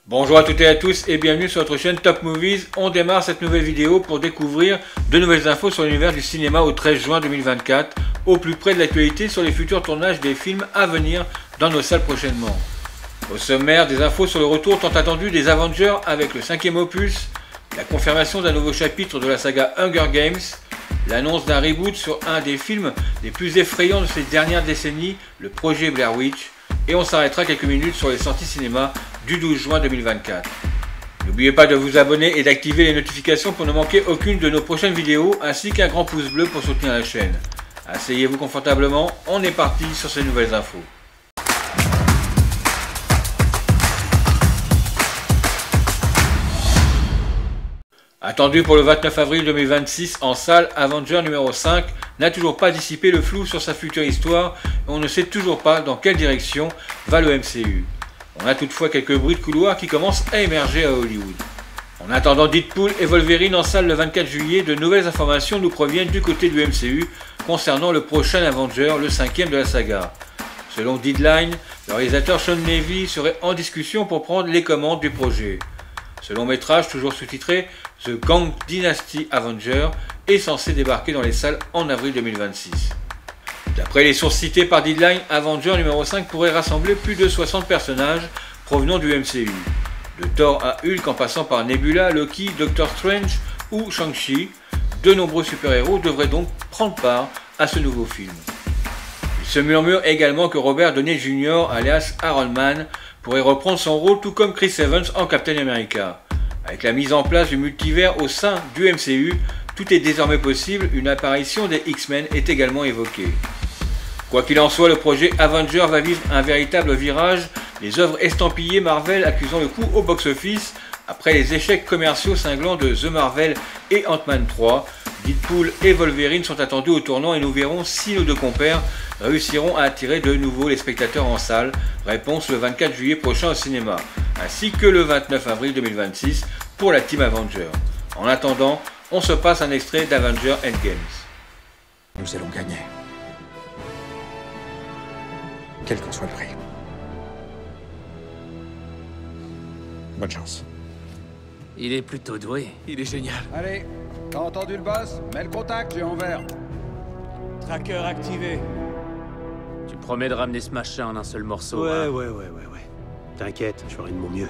Bonjour à toutes et à tous et bienvenue sur notre chaîne Top Movies. On démarre cette nouvelle vidéo pour découvrir de nouvelles infos sur l'univers du cinéma au 13 juin 2024, au plus près de l'actualité sur les futurs tournages des films à venir dans nos salles prochainement. Au sommaire, des infos sur le retour tant attendu des Avengers avec le 5e opus, la confirmation d'un nouveau chapitre de la saga Hunger Games, l'annonce d'un reboot sur un des films les plus effrayants de ces dernières décennies, le projet Blair Witch, et on s'arrêtera quelques minutes sur les sorties cinéma du 12 juin 2024. N'oubliez pas de vous abonner et d'activer les notifications pour ne manquer aucune de nos prochaines vidéos, ainsi qu'un grand pouce bleu pour soutenir la chaîne. Asseyez-vous confortablement, on est parti sur ces nouvelles infos. Attendu pour le 29 avril 2026 en salle, Avenger numéro 5 n'a toujours pas dissipé le flou sur sa future histoire et on ne sait toujours pas dans quelle direction va le MCU. On a toutefois quelques bruits de couloir qui commencent à émerger à Hollywood. En attendant Deadpool et Wolverine en salle le 24 juillet, de nouvelles informations nous proviennent du côté du MCU concernant le prochain Avenger, le 5e de la saga. Selon Deadline, le réalisateur Sean Levy serait en discussion pour prendre les commandes du projet. Ce long métrage, toujours sous-titré The Kang Dynasty Avenger, est censé débarquer dans les salles en avril 2026. D'après les sources citées par Deadline, Avenger numéro 5 pourrait rassembler plus de 60 personnages provenant du MCU. De Thor à Hulk en passant par Nebula, Loki, Doctor Strange ou Shang-Chi, de nombreux super-héros devraient donc prendre part à ce nouveau film. Il se murmure également que Robert Downey Jr. alias Iron Man pourrait reprendre son rôle tout comme Chris Evans en Captain America. Avec la mise en place du multivers au sein du MCU, tout est désormais possible, une apparition des X-Men est également évoquée. Quoi qu'il en soit, le projet Avenger va vivre un véritable virage, les œuvres estampillées Marvel accusant le coup au box-office après les échecs commerciaux cinglants de The Marvel et Ant-Man 3. Deadpool et Wolverine sont attendus au tournant et nous verrons si nos deux compères réussiront à attirer de nouveau les spectateurs en salle. Réponse le 24 juillet prochain au cinéma, ainsi que le 29 avril 2026 pour la Team Avenger. En attendant, on se passe un extrait d'Avenger Endgame. Nous allons gagner. Quel qu'en soit le prix. Bonne chance. Il est plutôt doué. Il est génial. Allez, t'as entendu le boss? Mets le contact, j'ai en vert. Tracker activé. Tu promets de ramener ce machin en un seul morceau, Ouais. hein? T'inquiète, je ferai de mon mieux.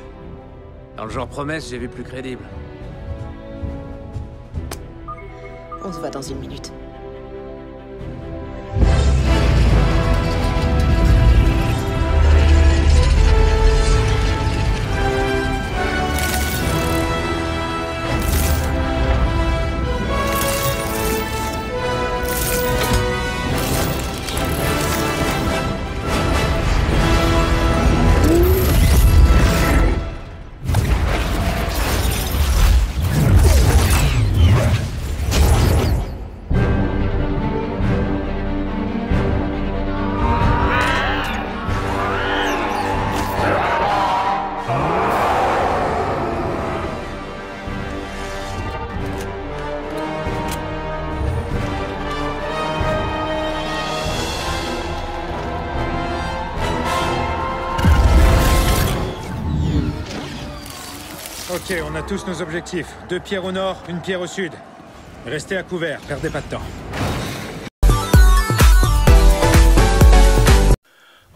Dans le genre promesse, j'ai vu plus crédible. On se voit dans une minute. Ok, on a tous nos objectifs. 2 pierres au nord, 1 pierre au sud. Restez à couvert, perdez pas de temps.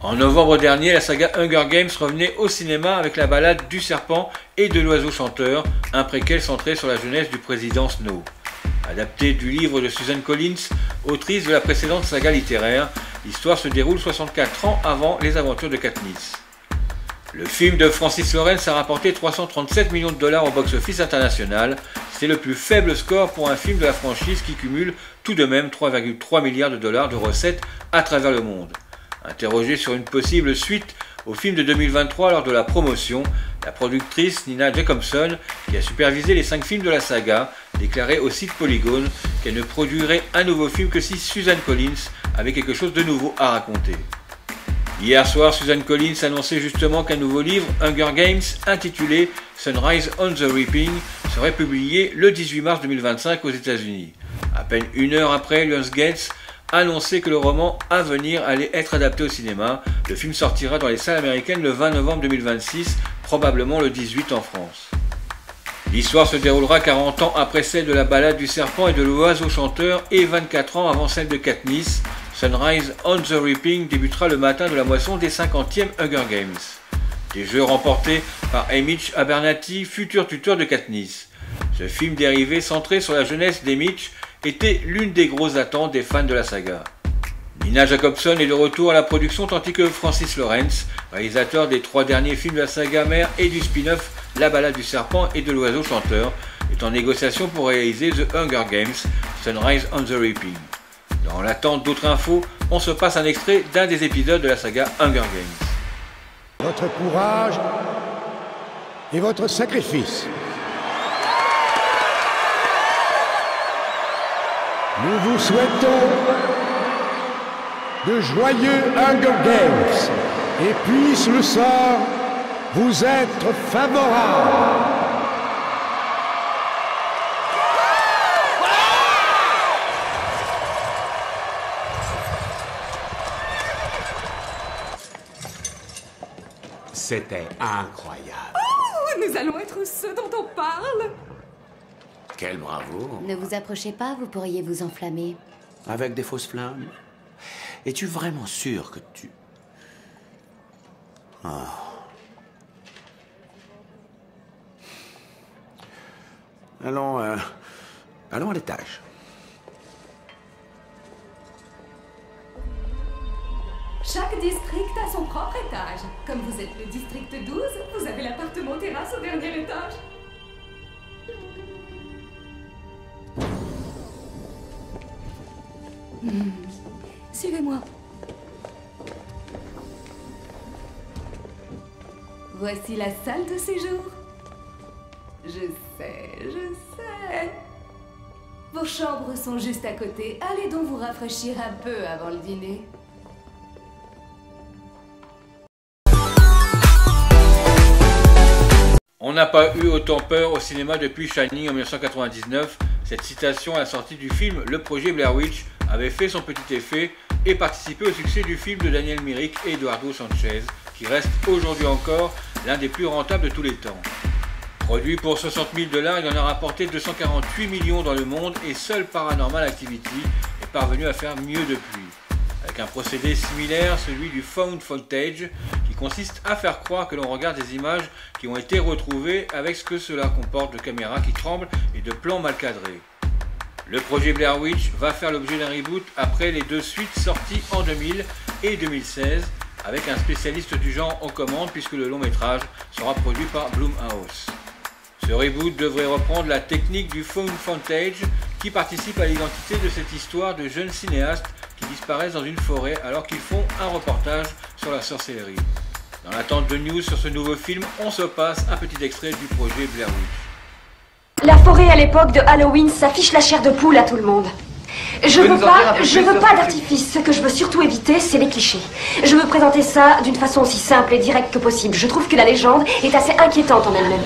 En novembre dernier, la saga Hunger Games revenait au cinéma avec la balade du serpent et de l'oiseau chanteur, un préquel centré sur la jeunesse du président Snow. Adapté du livre de Susan Collins, autrice de la précédente saga littéraire, l'histoire se déroule 64 ans avant les aventures de Katniss. Le film de Francis Lawrence a rapporté 337 millions de dollars au box-office international. C'est le plus faible score pour un film de la franchise qui cumule tout de même 3,3 milliards de dollars de recettes à travers le monde. Interrogée sur une possible suite au film de 2023 lors de la promotion, la productrice Nina Jacobson, qui a supervisé les 5 films de la saga, déclarait au site Polygon qu'elle ne produirait un nouveau film que si Susan Collins avait quelque chose de nouveau à raconter. Hier soir, Susan Collins annonçait justement qu'un nouveau livre, Hunger Games, intitulé Sunrise on the Reaping, serait publié le 18 mars 2025 aux États-Unis. À peine une heure après, Lionsgate annonçait que le roman à venir allait être adapté au cinéma. Le film sortira dans les salles américaines le 20 novembre 2026, probablement le 18 en France. L'histoire se déroulera 40 ans après celle de la balade du serpent et de l'oiseau chanteur et 24 ans avant celle de Katniss. Sunrise on the Reaping débutera le matin de la moisson des 50e Hunger Games. Des jeux remportés par Haymitch Abernathy, futur tuteur de Katniss. Ce film dérivé centré sur la jeunesse d'Haymitch était l'une des grosses attentes des fans de la saga. Nina Jacobson est de retour à la production tandis que Francis Lawrence, réalisateur des 3 derniers films de la saga mère et du spin-off La balade du serpent et de l'oiseau chanteur, est en négociation pour réaliser The Hunger Games, Sunrise on the Reaping. Dans l'attente d'autres infos, on se passe un extrait d'un des épisodes de la saga Hunger Games. Votre courage et votre sacrifice. Nous vous souhaitons de joyeux Hunger Games et puisse le sort vous être favorable. C'était incroyable. Oh, nous allons être ceux dont on parle. Quel bravo. Ne vous approchez pas, vous pourriez vous enflammer. Avec des fausses flammes. Es-tu vraiment sûr que tu... Oh. Allons à l'étage. Chaque district a son propre étage. Comme vous êtes le district 12, vous avez l'appartement terrasse au dernier étage. Suivez-moi. Voici la salle de séjour. Je sais. Vos chambres sont juste à côté. Allez donc vous rafraîchir un peu avant le dîner. On n'a pas eu autant peur au cinéma depuis Shining en 1999. Cette citation à la sortie du film Le Projet Blair Witch avait fait son petit effet et participé au succès du film de Daniel Myrick et Eduardo Sanchez, qui reste aujourd'hui encore l'un des plus rentables de tous les temps. Produit pour 60 000 $, il en a rapporté 248 millions dans le monde et seul Paranormal Activity est parvenu à faire mieux depuis. Avec un procédé similaire, celui du found footage, qui consiste à faire croire que l'on regarde des images qui ont été retrouvées avec ce que cela comporte de caméras qui tremblent et de plans mal cadrés. Le projet Blair Witch va faire l'objet d'un reboot après les 2 suites sorties en 2000 et 2016, avec un spécialiste du genre aux commandes puisque le long métrage sera produit par Blumhouse. Ce reboot devrait reprendre la technique du found footage qui participe à l'identité de cette histoire de jeunes cinéastes qui disparaissent dans une forêt alors qu'ils font un reportage sur la sorcellerie. Dans l'attente de news sur ce nouveau film, on se passe un petit extrait du projet Blair Witch. La forêt à l'époque de Halloween s'affiche la chair de poule à tout le monde. Je veux pas d'artifice. Ce que je veux surtout éviter, c'est les clichés. Je veux présenter ça d'une façon aussi simple et directe que possible. Je trouve que la légende est assez inquiétante en elle-même.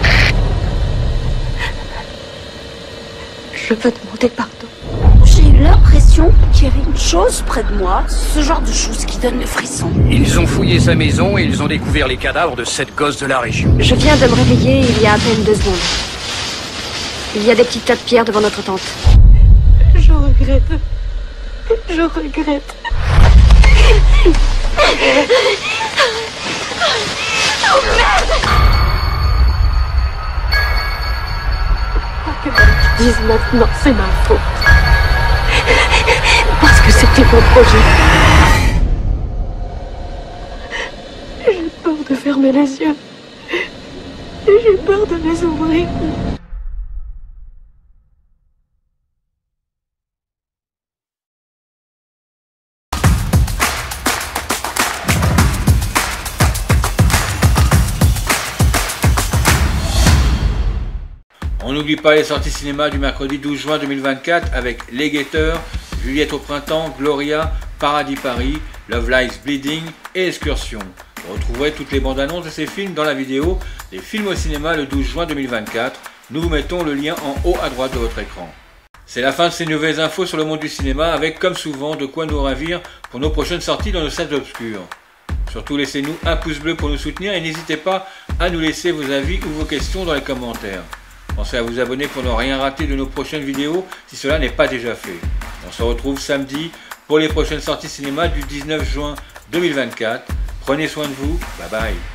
Je veux demander pardon. J'ai eu l'impression qu'il y avait une chose près de moi, ce genre de chose qui donne le frisson. Ils ont fouillé sa maison et ils ont découvert les cadavres de 7 gosses de la région. Je viens de me réveiller il y a à peine 2 secondes. Il y a des petits tas de pierres devant notre tente. Je regrette. Je regrette. Oh merde! Que tu dises maintenant, c'est ma faute. Parce que c'était mon projet. J'ai peur de fermer les yeux. J'ai peur de les ouvrir. On n'oublie pas les sorties cinéma du mercredi 12 juin 2024 avec Les Guetteurs, Juliette au printemps, Gloria, Paradis Paris, Love Lies Bleeding et Excursion. Vous retrouverez toutes les bandes annonces de ces films dans la vidéo des films au cinéma le 12 juin 2024. Nous vous mettons le lien en haut à droite de votre écran. C'est la fin de ces nouvelles infos sur le monde du cinéma avec comme souvent de quoi nous ravir pour nos prochaines sorties dans nos salles obscures. Surtout laissez-nous un pouce bleu pour nous soutenir et n'hésitez pas à nous laisser vos avis ou vos questions dans les commentaires. Pensez à vous abonner pour ne rien rater de nos prochaines vidéos si cela n'est pas déjà fait. On se retrouve samedi pour les prochaines sorties cinéma du 19 juin 2024. Prenez soin de vous, bye bye.